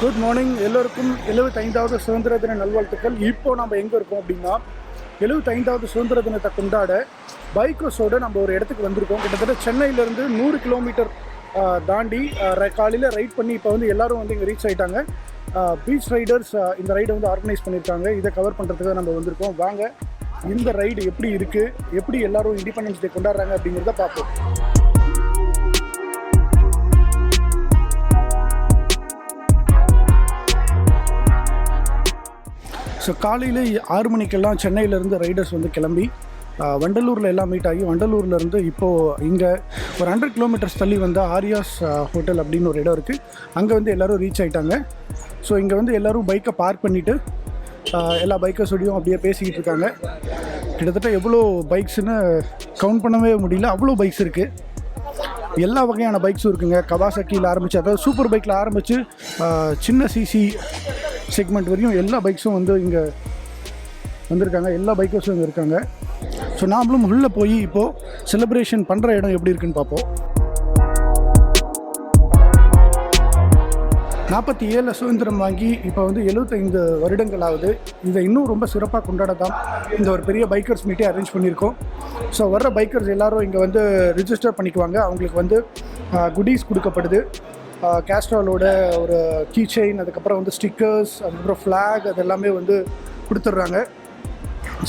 Good morning எல்லோருக்கும் 75வது சுதந்திர தின நல்வாழ்த்துக்கள். இப்போ நம்ம எங்கே இருக்கோம் அப்படின்னா 75வது சுதந்திர தினத்தை கொண்டாட பைக்கர்ஸோடு நம்ம ஒரு இடத்துக்கு வந்திருக்கோம். கிட்டத்தட்ட சென்னையிலேருந்து 100 கிலோமீட்டர் தாண்டி காலையில் ரைட் பண்ணி இப்போ வந்து எல்லோரும் வந்து இங்கே ரீச் ஆகிட்டாங்க. பீச் ரைடர்ஸ் இந்த ரைடை வந்து ஆர்கனைஸ் பண்ணியிருக்காங்க. இதை கவர் பண்ணுறதுக்காக நம்ம வந்திருக்கோம். வாங்க இந்த ரைடு எப்படி இருக்குது, எப்படி எல்லோரும் இண்டிபெண்டன்ஸ் டே கொண்டாடுறாங்க அப்படிங்கிறத பார்ப்போம். ஸோ காலையில் 6 மணிக்கெல்லாம் சென்னையிலேருந்து ரைடர்ஸ் வந்து கிளம்பி வண்டலூரில் எல்லாம் மீட் ஆகி வண்டலூர்லேருந்து இப்போது இங்கே ஒரு 100 கிலோமீட்டர்ஸ் தள்ளி வந்து ஆரியாஸ் ஹோட்டல் அப்படின்னு ஒரு இடம் இருக்குது. அங்கே வந்து எல்லோரும் ரீச் ஆகிட்டாங்க. ஸோ இங்கே வந்து எல்லோரும் பைக்கை பார்க் பண்ணிவிட்டு எல்லா பைக்கர்ஸோடையும் அப்படியே பேசிக்கிட்டு இருக்காங்க. கிட்டத்தட்ட எவ்வளோ பைக்ஸ்னு கவுண்ட் பண்ணவே முடியல, அவ்வளோ பைக்ஸ் இருக்குது. எல்லா வகையான பைக்ஸும் இருக்குங்க. கவாசாக்கியில் ஆரம்பித்து, அதாவது சூப்பர் பைக்கில் ஆரம்பித்து சின்ன சிசி செக்மெண்ட் வரையும் எல்லா பைக்ஸும் வந்து இங்கே வந்திருக்காங்க. எல்லா பைக்கர்ஸும் இங்கே இருக்காங்க. ஸோ நாமளும் உள்ளே போய் இப்போது செலிப்ரேஷன் பண்ணுற இடம் எப்படி இருக்குன்னு பார்ப்போம். 47 சுதந்திரம் வாங்கி இப்போ வந்து 75 வருடங்களாவது. இதை இன்னும் ரொம்ப சிறப்பாக கொண்டாட தான் இந்த ஒரு பெரிய பைக்கர்ஸ் மீட்டே அரேஞ்ச் பண்ணியிருக்கோம். ஸோ வர்ற பைக்கர்ஸ் எல்லோரும் இங்கே வந்து ரிஜிஸ்டர் பண்ணிக்குவாங்க. அவங்களுக்கு வந்து குடீஸ் கொடுக்கப்படுது. கேஸ்ட்ராலோட ஒரு கீ செயின், அதுக்கப்புறம் வந்து ஸ்டிக்கர்ஸ், அதுக்கப்புறம் ஃப்ளாக், அது எல்லாமே வந்து கொடுத்துட்றாங்க.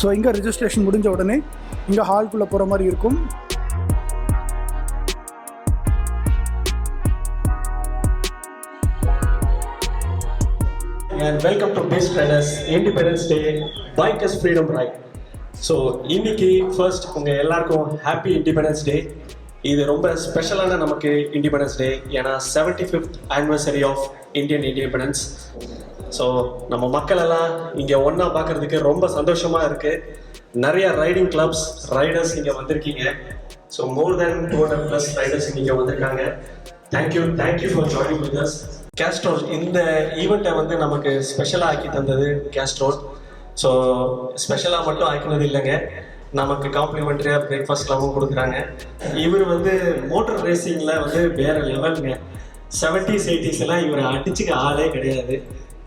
ஸோ இங்கே ரிஜிஸ்ட்ரேஷன் முடிஞ்ச உடனே இங்கே ஹால்குள்ளே போகிற மாதிரி இருக்கும். And welcome to Beast Riderz Independence Day Bikers Freedom Ride. So இன்னைக்கு ஃபர்ஸ்ட் உங்கள் எல்லாருக்கும் ஹாப்பி இண்டிபெண்டன்ஸ் டே. இது ரொம்ப ஸ்பெஷலான நமக்கு இண்டிபெண்டன்ஸ் டே. ஏன்னா 75th anniversary of Indian independence. So நம்ம மக்கள் எல்லாம் இங்கே ஒன்றா பார்க்குறதுக்கு ரொம்ப சந்தோஷமாக இருக்குது. நிறைய ரைடிங் கிளப்ஸ், ரைடர்ஸ் இங்கே வந்திருக்கீங்க. ஸோ மோர் தேன் 200+ ரைடர்ஸ் இங்கே வந்திருக்காங்க. Thank you for joining with us. Casserole இந்த ஈவெண்ட்டை வந்து நமக்கு ஸ்பெஷலாக ஆக்கி தந்தது கேஸ்ட்ரோல். ஸோ ஸ்பெஷலாக மட்டும் ஆக்கினது இல்லைங்க, நமக்கு காம்ப்ளிமெண்ட்ரியாக பிரேக்ஃபாஸ்ட்லாமும் கொடுக்குறாங்க. இவர் வந்து மோட்டர் ரேசிங்கில் வந்து வேறு லெவலுங்க. 70s 80s எல்லாம் இவர் அடிச்சுக்க ஆளே கிடையாது.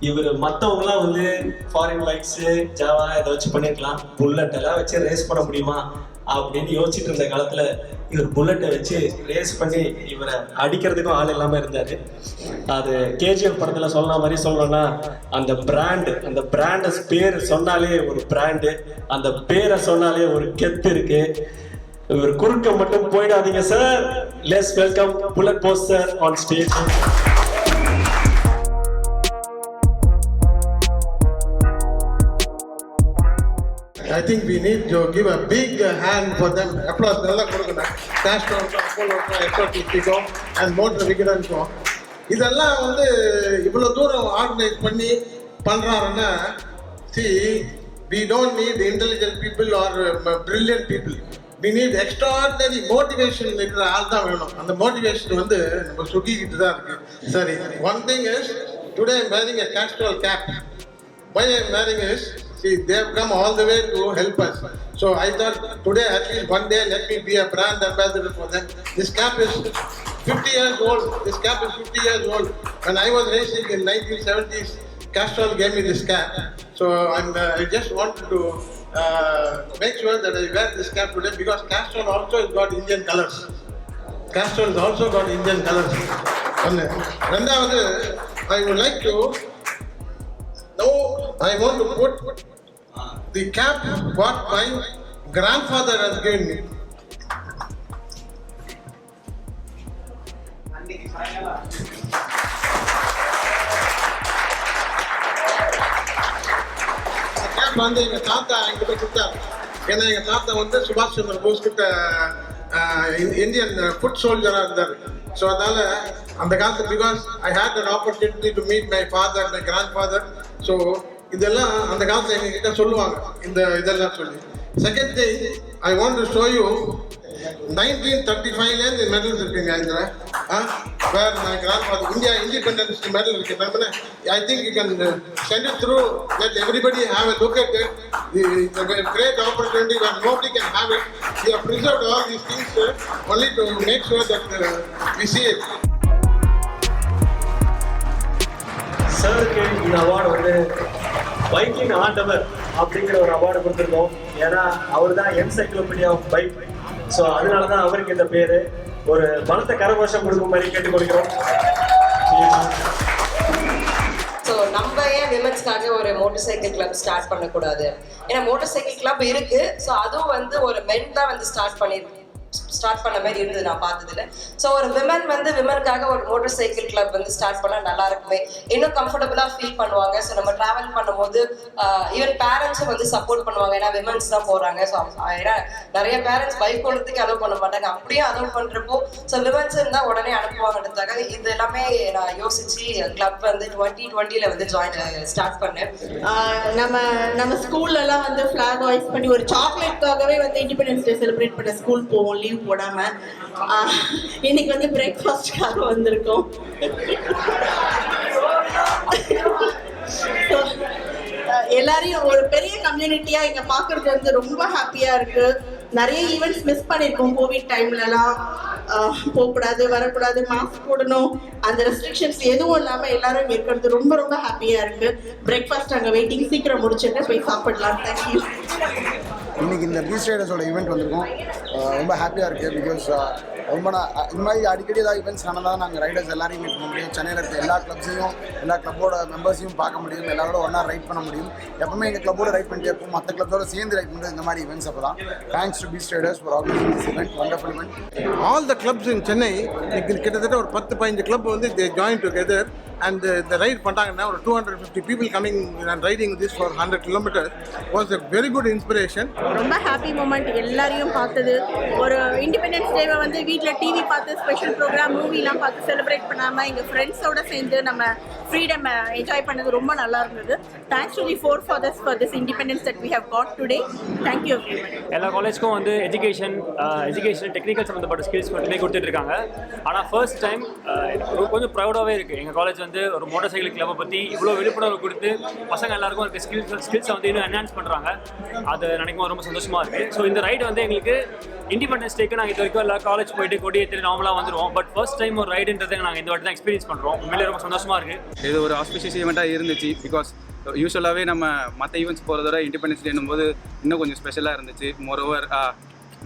இவர் மற்றவங்களாம் வந்து ஃபாரின் பைக்ஸு, ஜாவா இதை வச்சு பண்ணியிருக்கலாம், புல்லட் எல்லாம் வச்சு ரேஸ் பண்ண முடியுமா அப்படின்னு யோசிச்சுட்டு இருந்த காலத்தில் இவர் புல்லட்டை வச்சு ரேஸ் பண்ணி இவரை அடிக்கிறதுக்கும் ஆள் இல்லாமல் இருந்தார். அது கேஜிஎஃப் படத்தில் சொன்ன மாதிரி சொல்லணும்னா அந்த பிராண்டு பேர் சொன்னாலே ஒரு பிராண்டு, அந்த பேரை சொன்னாலே ஒரு கெத்து இருக்கு. இவர் குறுக்க மட்டும் போயிடாதீங்க sir. Let's welcome bullet Bose sir on stage. I think we need to give a big hand for them. Applause. Nalla kodukana. National Apollo SRTC and Motor Vikatan ko. இதெல்லாம் வந்து இவ்வளோ தூரம் ஆர்கனைஸ் பண்ணி பண்ணுறாருன்னா, see, we don't need intelligent people or brilliant people. We need extraordinary motivation இருக்கிற ஆள் தான் வேணும். அந்த மோட்டிவேஷன் வந்து நம்ம சுகிக்கிட்டு தான் இருக்கு. சரி, one thing is, today I'm wearing a Castrol cap. Why I'm wearing is, see, they have come all the way to help us. So I thought today, at least one day, let me be a brand ambassador for them. This cap is 50 years old. This cap is 50 years old. When I was racing in 1970s, Castrol gave me this cap. So I just wanted to make sure that I wear this cap today because Castrol also has got Indian colors. Castrol has also got Indian colors. Rendavathu, I would like to. Now I want to put the cap what my grandfather has given me. The cap வந்து எங்க தாத்தா என்கிட்ட கொடுத்தார். ஏன்னா எங்க தாத்தா வந்து சுபாஷ் சந்திர போஸ் கிட்ட இந்தியன் ஃபுட் சோல்ஜரா இருந்தார். ஸோ அதனால அந்த காலத்து because I had an opportunity to meet my father, my grandfather. So இதெல்லாம் அந்த காலத்தில் எங்ககிட்ட சொல்லுவாங்க, இந்த இதெல்லாம் சொல்லி. Second thing I want to show you 1935 medals இருக்குங்க இதில். Where my grandfather India independence medal இருக்கு. நம்ம I think you can send it through, let everybody have a look at it. It's a great opportunity where nobody can have it. We have preserved all these things only to make sure that we see it. சாருக்கு இந்த award வந்து biking ஆண்டவர் அப்படிங்கிற ஒரு award கொடுத்துருக்கோம். ஏன்னா அவர் தான் encyclopedia of bike. So அதனால தான் அவருக்கு இந்த பேர். ஒரு பலத்த கரகோஷம் கொடுக்கும் மாதிரி கேட்டுக்கொள்கிறோம். ஸோ நம்ம ஏன் விமன்ஸ்க்காக ஒரு மோட்டார் சைக்கிள் கிளப் ஸ்டார்ட் பண்ணக்கூடாது? ஏன்னா மோட்டார் சைக்கிள் கிளப் இருக்கு. ஸோ அதுவும் வந்து ஒரு மென் தான் வந்து ஸ்டார்ட் பண்ண மாதிரி இருந்தது நான் பார்த்ததுல. ஸோ ஒரு விமன் வந்து விமனுக்காக ஒரு மோட்டார் சைக்கிள் கிளப் வந்து ஸ்டார்ட் பண்ணால் நல்லா இருக்குமே, இன்னும் கம்ஃபர்டபுளாக ஃபீல் பண்ணுவாங்க. ஸோ நம்ம ட்ராவல் பண்ணும்போது ஈவன் பேரண்ட்ஸும் வந்து சப்போர்ட் பண்ணுவாங்க. ஏன்னா விமன்ஸ் தான் போகிறாங்க. ஸோ ஏன்னா நிறைய பேரண்ட்ஸ் பைக் ஓடுறதுக்கு அலோவ் பண்ண மாட்டாங்க. அப்படியே அலோவ் பண்ணுறப்போ ஸோ விமன்ஸ் இருந்தால் உடனே அனுப்புவாங்கன்றதுக்காக இது எல்லாமே நான் யோசிச்சு கிளப் வந்து 2020 வந்து ஸ்டார்ட் பண்ணேன். நம்ம ஸ்கூல்லலாம் வந்து ஃப்ளாக் ஹாய்ஸ் பண்ணி ஒரு சாக்லேட்காகவே வந்து இண்டிபெண்டன்ஸ் டே செலிப்ரேட் பண்ண ஸ்கூல் போவோம் லீவ் போடாம. இன்னைக்கு வந்து பிரேக்ஃபாஸ்ட்காக வந்திருக்கோம். எல்லாரையும் ஒரு பெரிய கம்யூனிட்டியா இங்க பாக்குறது வந்து ரொம்ப ஹாப்பியா இருக்கு. நிறைய ஈவெண்ட்ஸ் மிஸ் பண்ணிருக்கோம் கோவிட் டைம்லலாம். போகக்கூடாது, வரக்கூடாது, மாஸ்க் போடணும், அந்த ரெஸ்ட்ரிக்ஷன்ஸ் எதுவும் இல்லாம எல்லாரும் இருக்கிறது ரொம்ப ரொம்ப ஹாப்பியா இருக்கு. பிரேக்ஃபாஸ்ட் அங்கே வெயிட்டிங், சீக்கிரம் முடிச்சுட்டு போய் சாப்பிடலாம். தேங்க்யூ. இன்றைக்கி இந்த பீச் ரைடர்ஸோட ஈவெண்ட் வந்திருக்கோம். ரொம்ப ஹாப்பியாக இருக்குது. பிகாஸ் ரொம்ப இந்த மாதிரி அடிக்கடி ஏதாவது ஈவெண்ட்ஸ் நடந்தால் நாங்கள் ரைடர்ஸ் எல்லாரையும் மீட் பண்ண முடியும். சென்னையில் இருக்க எல்லா கிளப்ஸையும் எல்லா கிளப்போட மெம்பர்ஸையும் பார்க்க முடியும். எல்லாரோட ஒன்றா ரைட் பண்ண முடியும். எப்பவுமே எங்கள் கிளப்போட ரைட் பண்ணிட்டு இருப்போம். மற்ற கிளப்ஸோட சேர்ந்து ரைட் பண்ணுறது இந்த மாதிரி ஈவெண்ட்ஸ் அப்போ தான். Thanks to Beach Riders for organising this event. Wonderful event. All the clubs in Chennai கிட்டத்தட்ட ஒரு 10-15 கிளப் வந்து they join together and the ride பண்ணாங்கன்னா ஒரு 250 people coming and riding this for 100 kilometers was a very good inspiration. ரொம்ப happy moment எல்லாரையும் பார்த்தது. ஒரு independence டேவை வந்து வீட்டில் டிவி பார்த்து ஸ்பெஷல் ப்ரோக்ராம் மூவிலாம் பார்த்து செலிப்ரேட் பண்ணாமல் எங்கள் ஃப்ரெண்ட்ஸோடு சேர்ந்து நம்ம ஃப்ரீடம் என்ஜாய் பண்ணது ரொம்ப நல்லா இருந்தது. Thanks to the forefathers for this independence that we have got today. Thank you everyone. எல்லா காலேஜ்க்கும் வந்து எஜுகேஷன் டெக்னிக்கல் சம்மந்தப்பட்ட ஸ்கில்ஸ் மட்டுமே கொடுத்துட்டு இருக்காங்க. ஆனால் ஃபர்ஸ்ட் டைம் கொஞ்சம் ப்ரௌடாகவே இருக்குது. எங்கள் காலேஜ் வந்து ஒரு மோட்டார் சைக்கிள் கிளப்பை பற்றி இவ்வளோ விழிப்புணர்வு கொடுத்து பசங்க எல்லாருக்கும் இருக்க ஸ்கில்ஸை வந்து இன்னும் என்ஹான்ஸ் பண்ணுறாங்க. அது நினைக்கும் ரொம்ப சந்தோஷமாக இருக்குது. ஸோ இந்த ரைடு வந்து எங்களுக்கு இண்டிபெண்டன்ஸ் டேக்கு நாங்கள் இது வரைக்கும் எல்லா காலேஜ் போயிட்டு கொடி ஏற்றி நார்மலாக வந்துடுவோம். பட் ஃபர்ஸ்ட் டைம் ஒரு ரைடுன்றதை நாங்கள் இந்த வாட்டி தான் எக்ஸ்பீரியன்ஸ் பண்ணுறோம். உண்மையிலே ரொம்ப சந்தோஷமாக இருக்குது. இது ஒரு ஆஸ்பிஷியஸ் ஈவெண்ட்டாக இருந்துச்சு. பிகாஸ் யூஸ்வலாகவே நம்ம மற்ற ஈவெண்ட்ஸ் போகிறதோட இண்டிபெண்டன்ஸ் டேனும் போது இன்னும் கொஞ்சம் ஸ்பெஷலாக இருந்துச்சு. மோரோவர்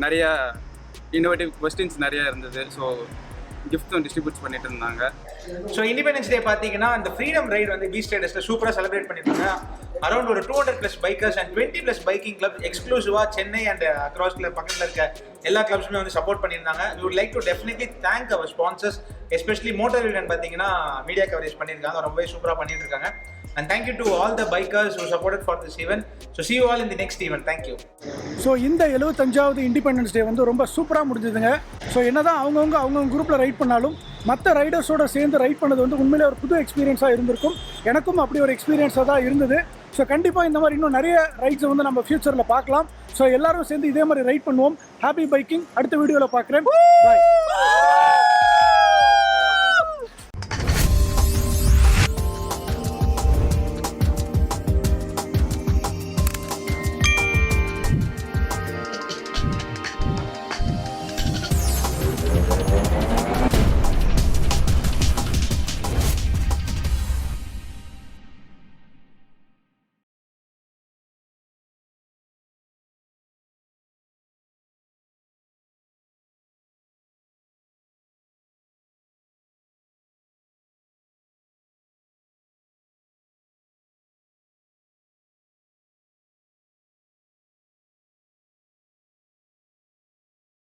நிறையா இன்னோவேட்டிவ் கொஸ்டின்ஸ் நிறையா இருந்தது. ஸோ கிஃப்ட்ஸும் டிஸ்ட்ரிபியூட் பண்ணிட்டு இருந்தாங்க. ஸோ இண்டிபெண்டன்ஸ் டே பார்த்தீங்கன்னா இந்த ஃப்ரீடம் ரைடு வந்து பீச் ரைடர்ஸில் சூப்பராக செலிப்ரேட் பண்ணியிருக்காங்க. அரௌண்ட் ஒரு 200+ பைக்கர்ஸ் அண்ட் 20+ பைக்கிங் கிளப் எக்ஸ்க்ளூசிவாக சென்னை அண்ட் அக்ராஸ் பக்கத்தில் இருக்க எல்லா கிளப்ஸுமே வந்து சப்போர்ட் பண்ணியிருந்தாங்க. We would like to definitely thank our sponsors, especially motor union பார்த்தீங்கன்னா மீடியா கவரேஜ் பண்ணியிருக்காங்க, ரொம்பவே சூப்பராக பண்ணிட்டு இருக்காங்க. And thank you to all the bikers who supported for this event. So see you all in the next event. Thank you. So இந்த 75வது independence day வந்து ரொம்ப சூப்பராக முடிஞ்சதுங்க. ஸோ என்ன தான் அவங்கவுங்க குரூப்பில் ரைட் பண்ணாலும் மற்ற ரைடர்ஸோட சேர்ந்து ரைட் பண்ணது வந்து உண்மையிலே ஒரு புது எக்ஸ்பீரியன்ஸாக இருந்திருக்கும். எனக்கும் அப்படி ஒரு எக்ஸ்பீரியன்ஸாக தான் இருந்தது. ஸோ கண்டிப்பாக இந்த மாதிரி இன்னும் நிறைய ரைட்ஸை வந்து நம்ம ஃப்யூச்சரில் பார்க்கலாம். ஸோ எல்லாரும் சேர்ந்து இதே மாதிரி ரைட் பண்ணுவோம். Happy biking. அடுத்த வீடியோவில் பார்க்குறேன். பாய்.